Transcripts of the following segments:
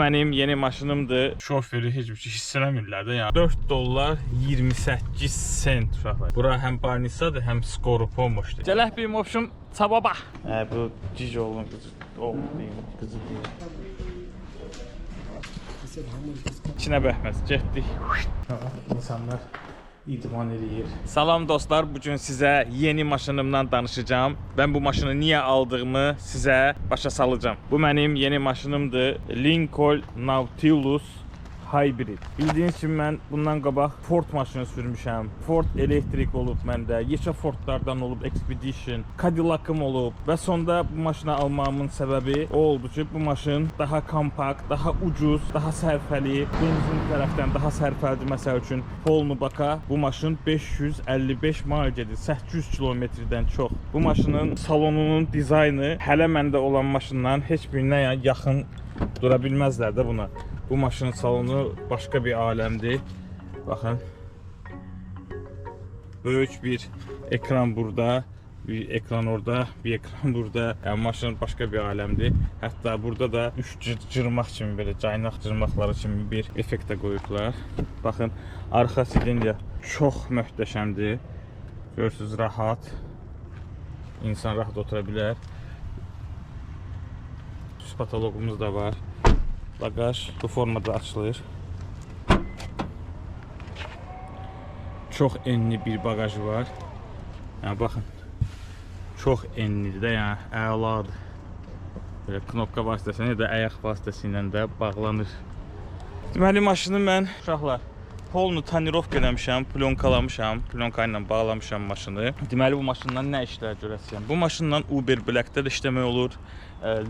Benim yeni maşınımdır. Şoförü heç bir şey hiss eləmirlər də. Yəni 4 dollar 28 sent uşaqlar. Bura həm Barnisadır, həm Skoropomuşdur. Gələk bir option çababa. Bu cic oğlun qızı. Oğlum deyim, qızı deyim. İçinə bəhməz, getdik. İnsanlar idman edir. Salam dostlar, bugün sizə yeni maşınımdan danışacağım. Ben bu maşını niye aldığımı sizə başa salacağım. Bu mənim yeni maşınımdır. Lincoln Nautilus Hybrid. Bildiyiniz kimi mən bundan qabaq Ford maşını sürmüşəm. Ford elektrik olub məndə. Yekə Fordlardan olub Expedition. Cadillac'ım olub. Və sonda bu maşını almamın səbəbi o oldu ki, bu maşın daha kompakt, daha ucuz, daha sərfəli. Benzin tərəfdən daha sərfəlidir. Məsəl üçün Polnu Baka bu maşın 555 mil gedir. 800 kilometrdən çox. Bu maşının salonunun dizaynı hələ məndə olan maşından heç birinə yaxın dura bilməzlər də buna. Bu maşının salonu başka bir alemdi. Bakın. Büyük bir ekran burada. Bir ekran orada, bir ekran burada. Yani maşın başka bir alemdi. Hatta burada da 3 cırmaq kimi böyle caynaq cırmaqları kimi bir effekt de koyublar. Bakın arxa silindir çox möhtəşəmdir. Görürsünüz, rahat. İnsan rahat otura bilər. Üst patologumuz da var. Bagaj bu formada açılır. Çox enli bir bagajı var. Yəni baxın. Çox enlidir də, yəni əladır. Belə knopka vasitəsilə ya da ayaq vasitəsilə də bağlanır. Deməli maşını mən uşaqlar polnu tonirovka eləmişəm, plonkalamışam, plonka ilə bağlamışam maşını. Deməli bu maşından nə işlər görəcəyəm? Bu maşından Uber Black'də də işləmək olur,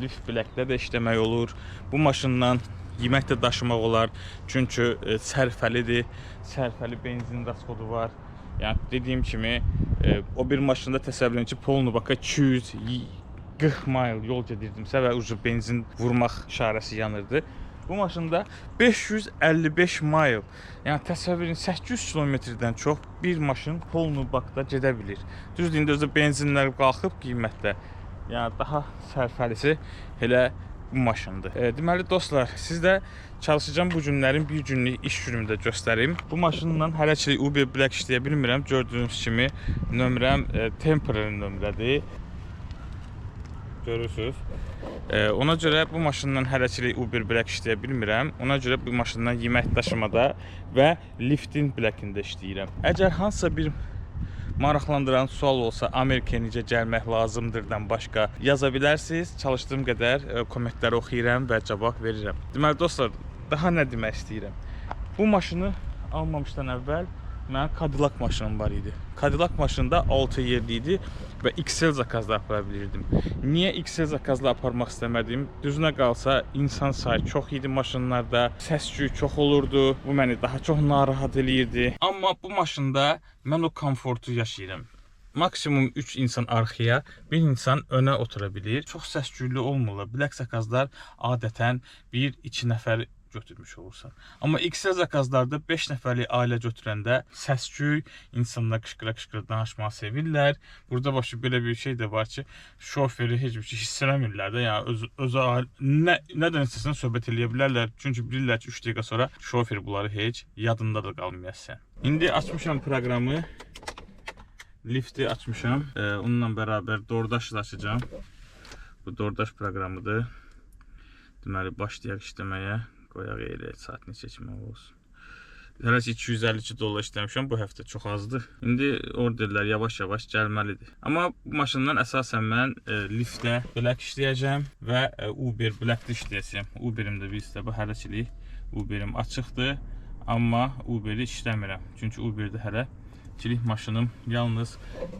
Lyft Black'də də işləmək olur. Bu maşından yemək də daşımaq olar. Çünki sərfəlidir. Sərfəli benzin raskodu var. Yəni dediyim kimi o bir maşında təsəvvür edin ki, Polnu Baka 240 mil yol gedirdimsə və ucu benzin vurmaq işarəsi yanırdı. Bu maşında 555 mil, yəni təsəvvür edin 800 kilometrdən çox bir maşın Polnu Bakda gedə bilir. Düz deyəndə özü benzinlər qalxıb qiymətdə. Yəni daha sərfəlisi elə bu maşındır. Deməli dostlar, sizdə çalışacağım bu günlərin bir günlük iş günümdə göstərim. Bu maşınla hələçilik Uber Black işləyə bilmirəm. Gördüyünüz kimi nömrəm temporary nömrədir. Görürsünüz. Ona görə bu maşınla hələçilik Uber Black işləyə bilmirəm. Ona görə bu maşından yemək daşımada və liftin Black'ində işləyirəm. Əgər hansısa bir maraqlandıran sual olsa, Amerikaya necə gəlmək lazımdırdan başqa yaza bilərsiniz. Çalışdığım qədər kommentləri oxuyuram və cavab verirəm. Deməli dostlar, daha nə demək istəyirəm? Bu maşını almamışdan əvvəl mənim Cadillac maşınım var idi. Cadillac maşında 6 yerli idi və XL zakazla apara bilirdim. Niyə XL zakazla aparmaq istəmədim? Düzünə qalsa insan sayı çox idi maşınlarda, səs-küy çox olurdu. Bu məni daha çox narahat eləyirdi. Amma bu maşında mən o komfortu yaşayıram. Maksimum 3 insan arxaya, bir insan önə otura bilir. Çox səs-küylü olmurlar. Black zakazlar adətən 1-2 nəfər götürmüş olursan. Amma XL zakazlarda 5 nəfərlik ailə götürəndə səs-küy, insanlar qışqıra-qışqıra danışmağı sevirlər. Burada başqa belə bir şey də var ki, şoförü heç bir şey hiss eləmirlər də. Yəni özü nədən istəsən söhbət eləyə bilərlər. Çünki bilirlər ki, 3 dəqiqə sonra şoför bunları heç yadında da qalmayasın. İndi açmışam proqramı. Lifti açmışam. Onunla bərabər DoorDash açacağam. Bu DoorDash proqramıdır. Deməli başlayaq işləməyə. Qoyaq elə saatini seçmək olsun. Hələ 252 dollar işləmişəm, bu həftə çox azdır. İndi orderlər yavaş-yavaş gəlməlidir. Amma bu maşından əsasən mən Lyftdə Black işləyəcəm və Uber Black'də işləyəcəm. Uberimdə bizdə bu hələçilik Uberim açıqdır, amma Uberi işləmirəm. Çünki Uberdə hələçilik maşınım yalnız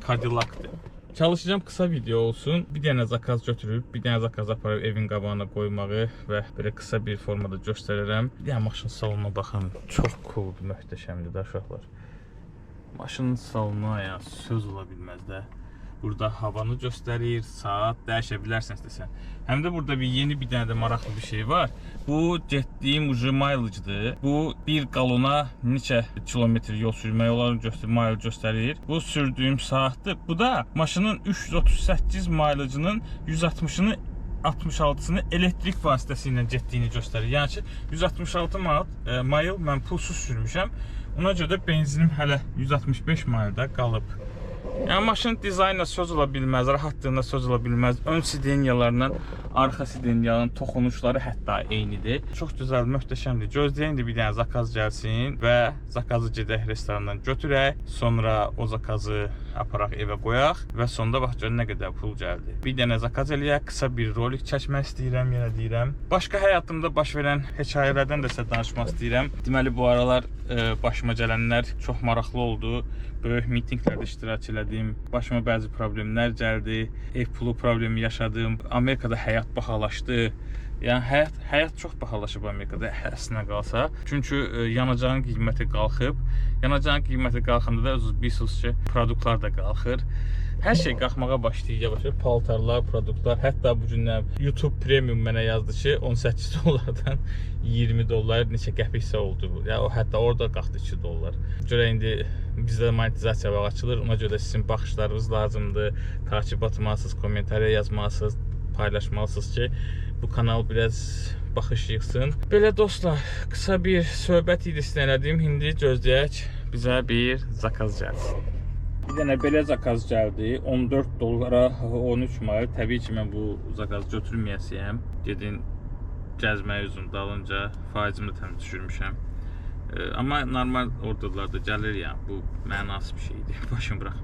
Cadillac'dır. Çalışacağım kısa video olsun. Bir dənə zakaz götürüb, bir dənə zakaz aparıb evin qabağına qoymağı və belə kısa bir formada göstərirəm. Bir dənə maşın salonuna baxın. Çox cool, möhtəşəmdir də uşaqlar. Maşının salonuna yəni söz ola bilməz də. Burada havanı göstərir, saat dəyişə bilərsən istəsən. Həm də burada yeni bir dənə də maraqlı bir şey var. Bu getdiyim ucu mileage'dır. Bu bir qalona neçə kilometr yol sürmək olarını mile göstərir. Bu sürdüyüm saatdır. Bu da maşının 338 mileage'ının 160'ını 166-sını elektrik vasitəsilə getdiyini göstərir. Yəni ki, 166 manat mayıl mən pulsuz sürmüşəm. Ona görə də benzinim hələ 165 mayılda qalıb. Yəni maşının dizaynla söz ola bilməz, rahatlığında söz ola bilməz. Ön sidenyalarla arxa sidenyanın toxunuşları hətta eynidir. Çox gözəl, möhtəşəmdir. Gözləyən indi bir dənə zakaz gəlsin və zakazı gedək restorandan götürək. Sonra o zakazı aparaq evə qoyaq və sonda bax gör nə qədər pul gəldi. Bir dənə zakaz eləyək, qısa bir rolik çəkmək istəyirəm, yenə deyirəm. Başqa həyatımda baş verən hekayələrdən də sizə danışmaq istəyirəm. Deməli bu aralar başıma gələnlər çox maraqlı oldu. Böyük mitinqlərdə iştirak elədim. Başıma bəzi problemlər gəldi. Ev pulu problemi yaşadım. Amerikada həyat bahalaşdı. Yəni həyat çox bahalaşıb Amerikada əslinə qalsa. Çünki yanacağın qiyməti qalxıb. Yanacağın qiyməti qalxanda da özünüz bilirsiniz ki, produktlar da qalxır. Hər şey qalxmağa başlayır yavaş-yavaş. Paltarlar, produktlar. Hətta bu günlər YouTube Premium mənə yazdı ki, 18 dollardan 20 dollar neçə qəpiksə oldu. Yəni o hətta orada qalxdı 2 dollar. Görə indi bizdə monetizasiya vaxt açılır. Ona görə sizin baxışlarınız lazımdır. Takip atmalısınız, kommentariya yazmalısınız, paylaşmalısınız ki, bu kanal biraz baxış yığsın. Belə dostlar, qısa bir söhbət idi sizə elədim. İndi gözləyək bizə bir zakaz gəlsin. Bir dənə belə zakaz gəldi. 14 dollara 13 mayıl. Təbii ki, mən bu zakazı götürməyəsiyəm. Gedin gəzməyə üzüm dalınca faizimi təmiz düşürmüşəm. Amma normal orderlarda gəlir yəni. Bu mənasız bir şeydir. Başım bırax.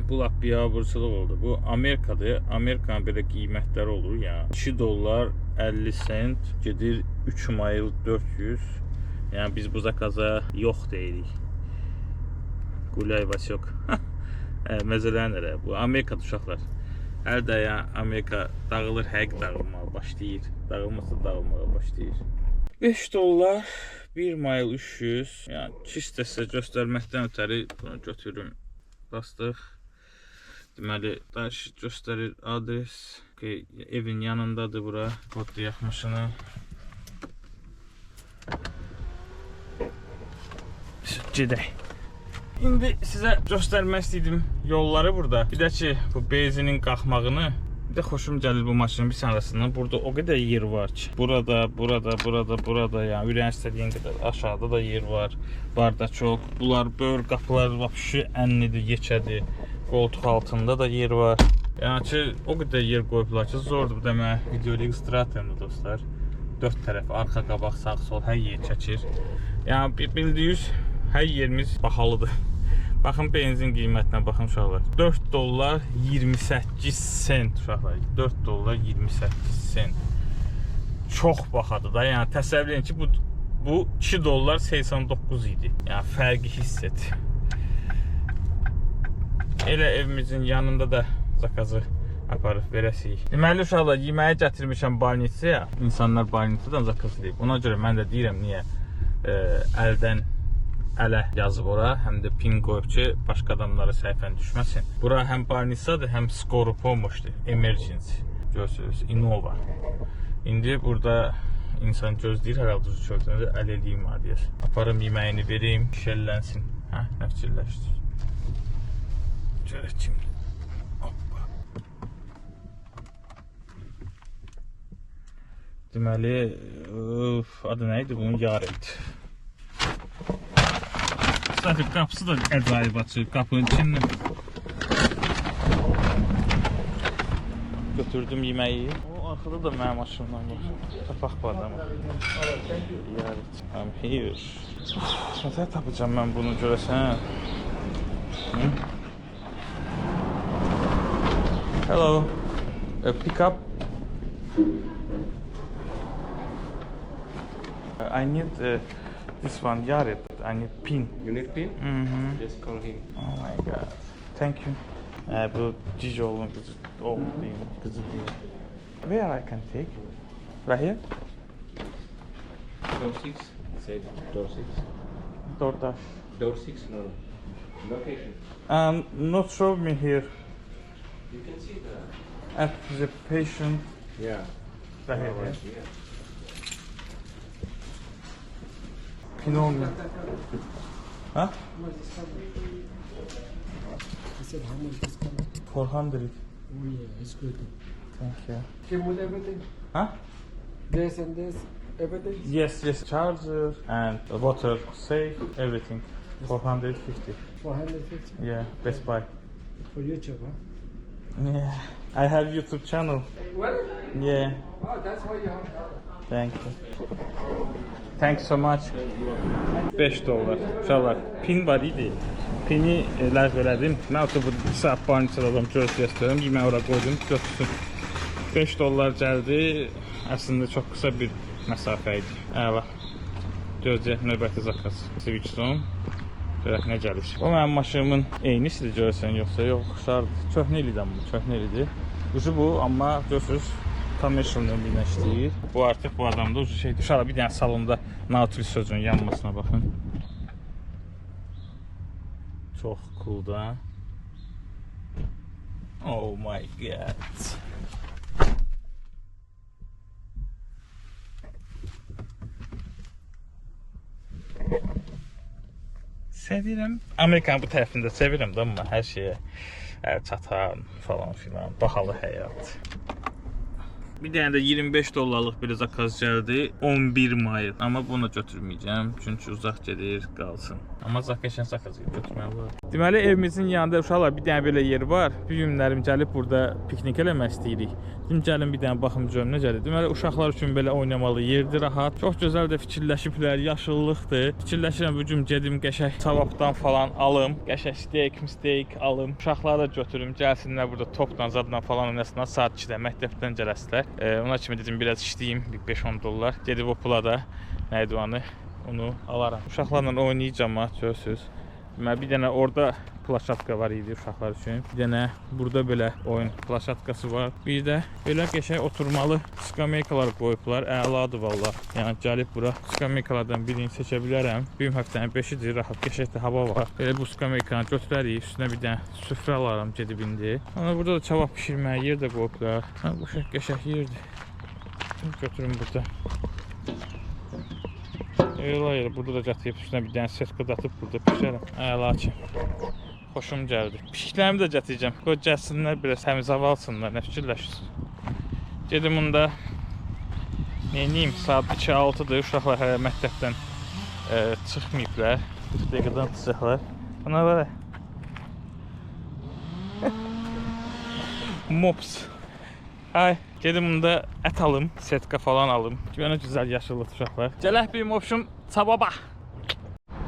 Bu lap biabırçılıq oldu. Bu Amerikadır. Amerikanın belə qiymətləri olur ya. 2 dollar 50 sent gedir 3 mayıl 400. Yəni biz bu zakaza yox deyirik. Gulay Vasyok. Məzələnir. Bu Amerikada uşaqlar. Hər də yəni Amerika dağılır, həqiq dağılmağa başlayır. Dağılmasa dağılmağa başlayır. 5 dollar 1 mayıl 300. Yəni çistə sizə göstərməkdən ötəri bunu götürüm. Bastıq. Deməli, daş göstərir adres. Evin yanındadır bura. Kodlayaq maşını. Gedək. İndi sizə göstərmək istəydim yolları burada. Bir də ki, bu benzinin qalxmağını. Bir də xoşum gəlir bu maşının bir sonrasından. Burada o qədər yer var ki. Burada, yəni ürəyin istədiyin qədər. Aşağıda da yer var. Barda çox. Bunlar böyür qapılar vəbşi ənlidir, yekədir. Qoltuq altında da yer var. Yəni ki, o qədər yer qoyublar ki, zordur bu demə. Video registratorumdur dostlar. 4 tərəf, arxa, qabaq, sağ, sol hər yer çəkir. Yəni bildiyiniz hər yerimiz bahalıdır. Baxın benzin qiymətinə baxın uşaqlar. 4 dollar 28 sent uşaqlar. 4 dollar 28 sent. Çox bahadır da. Yəni təsəvvür edin ki, bu 2 dollar 89 idi. Yəni fərqi hiss et. Elə evimizin yanında da zakazı aparıb verəsiyik. Deməli uşaqlar, yeməyi gətirmişəm balnitsaya. İnsanlar balnitsadan zakaz edib. Ona görə mən də deyirəm niyə əldən ələ yazıb ora, həm də pin qoyub ki, başqa adamlara səhvən düşməsin. Bura həm balnitsadır, həm skoru pomoşdur. Emergency. Görürsünüz, Innova. İndi burada insan gözləyir, hər halda çöldən də əl eləyim adiyəs. Aparım yeməyini vereyim, şəllənsin. Hə, nə fikirləşdir? Görək kimdir. Hoppa. Deməli, adı nə idi bunun? Yaret. Zaten qapısı da əcayib açıq, qapının içindən. Götürdüm yeməyi. O arxada da mənim maşınımdan var. Tapaq var ama. Yaret. I'm here. Nəsə tapacağım mən bunu görəsən. Hello. Pick up. I need this one, Yaret. I need pin. You need pin? Mm-hmm. Just call him. Oh my god. Thank you. Bu cici oğlum kızı. Oğlum değil, kızı değil. Where I can take? Right here? Door 6. Say door 6. DoorDash. Door 6? No. Location. Not show me here. You can see the... At the patient. Yeah. Right here. Right, Yeah. yeah. Pin olmuyor. Huh? I said, how much is coming? 400. Oh yeah, it's good. Thank you. Came with everything. Huh? This and this, everything. Yes, yes. Charger and water safe, everything. 450. 450 Yeah, Best Buy. for YouTube, huh? Yeah. I have YouTube channel. What? Yeah. Oh, that's why you have. Thank you. Thanks so much. $5. Uşaqlar, pin var idi. Pini ləğv elədim. Mən bu saat barın içədə gözləyirəm. Yeməyi ora qoydum, götürsün. $5 gəldi. Əslində çox qısa bir məsafə idi. Əla. Gözləyək növbəti zakaz. Switch-on. Görək nə gəlir. O mənim maşınımın eynisidir görürsən yoxsa yox, oxşardır. Köhnəlidir bu, köhnəlidir. Ucu bu, amma görürsünüz commercial nömrəylə işləyir. Bu artıq bu adamda ucu şeydir. Uşaqlar bir dənə salonda Nautilus sözünün yanmasına baxın. Çox cool da. Oh my god. Sevirəm. Amerikanın bu tərəfində sevirəm də amma hər şeyə çatan falan filan. Bahalı həyat. Bir dənə də $25 bir zakaz gəldi. 11 may. Amma bunu götürməyəcəm. Çünki uzaq gedir, qalsın. Amma zakazın zakazı götürmək olar. Deməli evimizin yanında uşaqlar bir dənə belə yer var. Bu günlərim gəlib burada piknik eləmək istəyirik. Dedim gəlin bir dənə baxım görün necədir. Deməli uşaqlar üçün belə oynamalı yerdir, rahat. Çox gözəl də fikirləşiblər, yaşıllıqdır. Fikirləşirəm bu gün gedim qəşəng savabdan falan alım. Qəşəng steak alım. Uşaqları da götürüm, gəlsinlər burada topla, zadla falan oynasınlar. Saat 2-də məktəbdən gələslər. Ona kimi dedim biraz işləyim, $5-10. Gedib o pula da nəydi onu alaram. Uşaqlarla oynayacağam, görürsünüz. Bir dənə orada plaşatka var idi uşaqlar üçün. Bir dənə burada belə oyun plaşatkası var. Bir də belə qəşəng oturmalı skameykalar qoyublar. Əladır valla. Yəni gəlib bura skameykalardan birini seçə bilərəm. Benim həftənin 5-idir, rahat qəşəng hava var. Belə bu skameykanı götürərik, üstünə bir dənə süfrə alaram gedib indi. Ana burada da çavab bişirməyə yer də qoyublar. Bu qəşəng yerdir. Götürün burada. Elə burada da gətirib üstünə bir dənə setka atıb burada pişirəm. Əla ki. Xoşum gəldi. Pişiklərimi də gətirəcəm. Qoy gəlsinlər, biraz təmiz hava alsınlar, nə fikirləşirsiniz? Gedim bunda neyim? Saat 2-6-dır. Uşaqlar hələ məktəbdən çıxmayıblar. 40 dəqiqədən çıxacaqlar. Buna belə. Mops. Ay, gedim bunda ət alım, setka falan alım. Görünə gözəl yaşıllıq uşaqlar. Gələk bir mopşum sababa.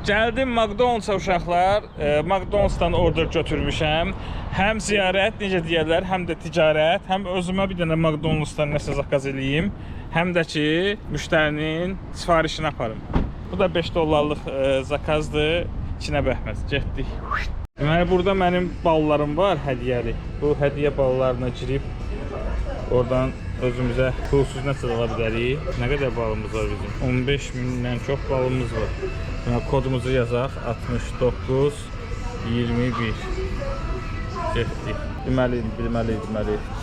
Gəldim McDonald's-a uşaqlar. McDonald's-dan order götürmüşəm. Həm ziyarət, necə deyirlər, həm də ticarət. Həm özümə bir dənə McDonald's-dan nəsə zakaz eləyim. Həm də ki, müştərinin sifarişini aparım. Bu da $5-lıq zakazdır. İçinə bəhməz. Getdik. Deməli, burada mənim ballarım var, hədiyyəli. Bu hədiyyə ballarına girib oradan özümüzə pulsuz nəsə ala bilərik. Nə qədər balımız var bizim? 15.000-dən çox balımız var. Kodumuzu yazaq. 69 21. Getdik. Deməli.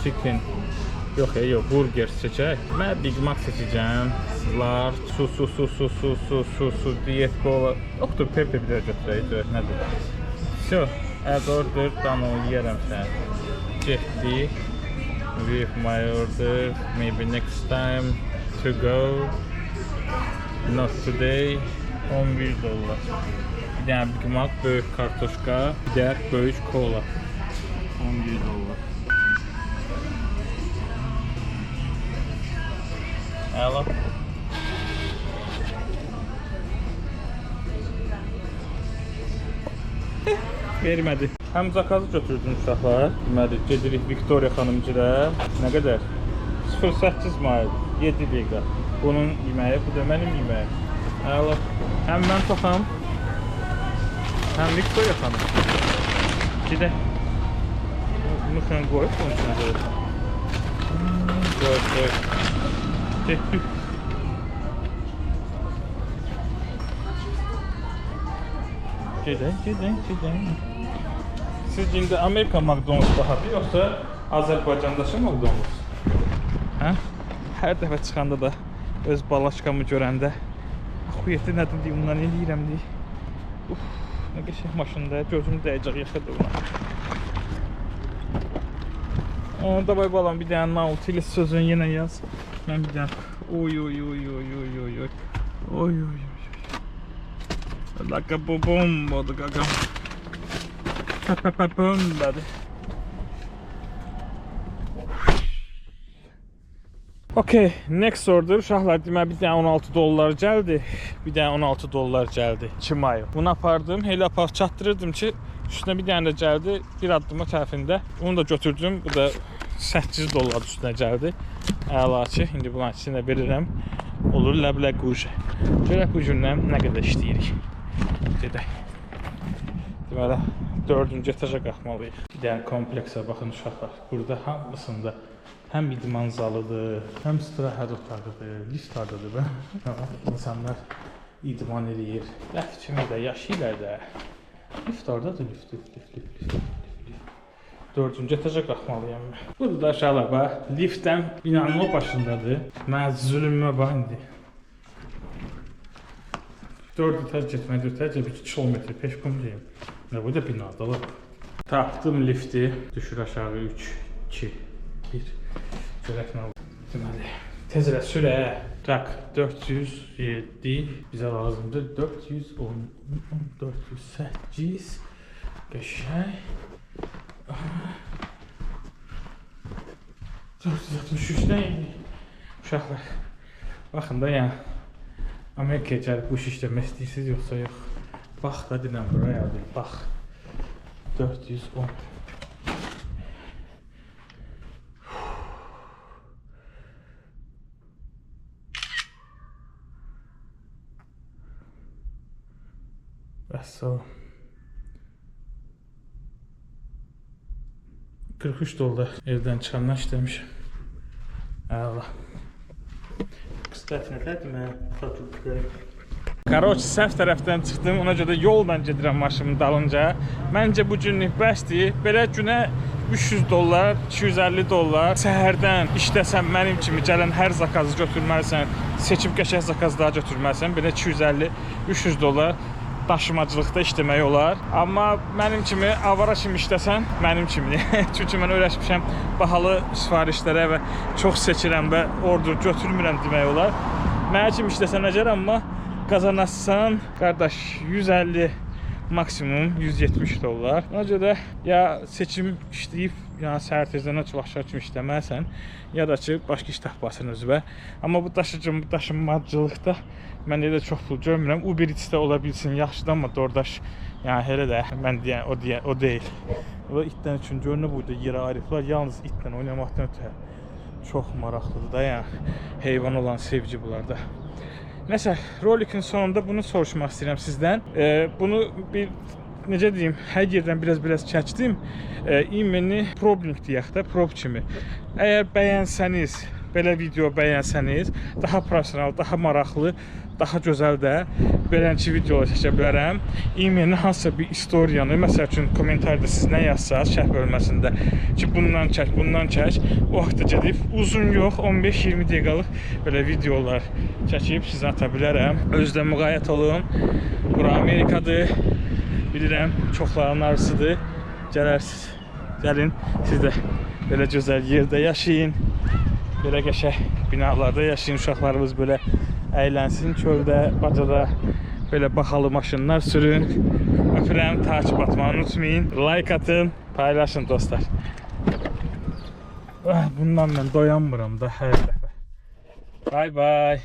Chicken. Yox, burger seçək. Mən Big Mac seçəcəm. Large, su, diyet kola. Doktor Pepper bir də götürək. Nədir? So, add order, dan o yiyərəm sən. Getdik. With my order, maybe next time to go, not today. $11. Bir dənə Big Mac, böyük kartoşka, bir də böyük kola. $11. Əla. Vermədi. Həm zakazı götürdüm uşaqlar. Deməli, gedirik Victoria xanımcıda. Nə qədər? 08 may, 7 dəqiqə. Bunun yeməyi, bu da mənim yeməyim. Əla. Həm mən toxam, həm Victoria xanım. Gedək. Bunu sən qoyub, onun üçün görürsən. Qoy. Getdik. Gedək. Siz indi Amerika McDonald's baxardı, yoxsa Azərbaycandakı McDonald's? Hə? Hər dəfə çıxanda da öz balaşkamı görəndə xüyyəti nədir deyim, bundan eləyirəm deyim. Nə qəşəng maşında, gözüm dəyəcək yaxıdır buna. Davay balam bir dənə Nautilus sözünü yenə yaz. Mən bir dənə oy oy oy oy oy oy oy oy oy oy. Laka bom oldu qaqam. Bombadı. Okay, next order. Uşaqlar deməli bir dənə 16 dollar gəldi. Bir dənə 16 dollar gəldi. 2 may. Bunu apardım. Elə apar çatdırırdım ki, üstünə bir dənə də gəldi. Bir addıma tərəfində. Onu da götürdüm. Bu da 8 dollar üstünə gəldi. Əla ki, indi bunun içində verirəm. Olur ləblə quş. Görək bu gündən nə qədər işləyirik. Gedək. Deməli 4-cü etaja qalxmalıyıq. Bir dənə kompleksə baxın uşaqlar. Burada hamısında həm idman zalıdır, həm istirahət otağıdır, lift adıdır. İnsanlar idman edir. Ləf kimi də yaşayırlar da. Lift oradadır, lift. 4-cü etaja qalxmalıyam. Burada aşağılar bax, liftdən binanın o başındadır. Mənə zülmə bax indi. 4 etaj getmək, 4 etaj 2 kilometr peşkom deyim. Və bu da binadalar. Tapdım lifti. Düşür aşağı 3, 2, 1. Görək nə olur. Deməli, tezlə sürə. Tak, 407 bizə lazımdır. 410, 408. Qəşəng. 463-dən idi. Uşaqlar, baxın da yəni Amerikaya gəlib bu iş işləmək istəyirsiniz yoxsa yox. Bax da dinəm buraya adı, bax. 410. Vəssalam. 43 dollar evdən çıxandan işləmişəm. Əla. Qıstət nədədir mən tatlıqlarım. Qaroç, səhv tərəfdən çıxdım, ona görə yolla gedirəm maşımın dalınca. Məncə bu günlük bəsdir. Belə günə 300 dollar, 250 dollar. Səhərdən işləsən mənim kimi gələn hər zakazı götürməlisən, seçib qəşəng zakazları götürməlisən. Belə 250-300 dollar daşımacılıqda işləmək olar. Amma mənim kimi avara kimi işləsən, mənim kimi. Çünki mən öyrəşmişəm bahalı sifarişlərə və çox seçirəm və order götürmürəm demək olar. Mənim kimi işləsən nəcər, amma qazanarsan, qardaş, 150 maksimum 170 dollar. Ona görə ya seçim işləyib, yəni səhər tezdən açıq kimi işləməlisən, ya da ki, başqa iş tapmasın özünə. Amma bu daşınmacılıqda mən elə çox pul görmürəm. Uber Eats-də ola bilsin, yaxşıdır, amma DoorDash, yəni elə də mən deyən o deyil. O itdən üçün görünür burada yerə ayrıqlar, yalnız itdən oynamaqdan ötə çox maraqlıdır da, yəni heyvan olan sevgi bunlarda. Nəsə, rolikin sonunda bunu soruşmaq istəyirəm sizdən. Bunu bir, necə deyim, hər yerdən biraz çəkdim. İmeni probing deyək də, prob kimi. Əgər bəyənsəniz, belə video bəyənsəniz, daha profesional, daha maraqlı, daha gözəl də belənçi videolar çəkə bilərəm. İmeni hansısa bir istoriyanı, məsəl üçün kommentarda siz nə yazsaz, şərh bölməsində ki, bundan çək, o vaxtda gedib, uzun yox, 15-20 dəqiqəlıq belə videolar çəkib sizə ata bilərəm. Özdə müğayət olun. Bura Amerikadır. Bilirəm, çoxların arzusudur. Gələrsiniz. Gəlin, siz də belə gözəl yerdə yaşayın. Belə qəşəng binalarda yaşayın, uşaqlarımız belə əylənsin, çöldə, bacada belə baxalı maşınlar sürün. Öpürəm, takip atmayı unutmayın. Like atın, paylaşın dostlar. Bundan mən doyanmıram da hər dəfə. Bye bye.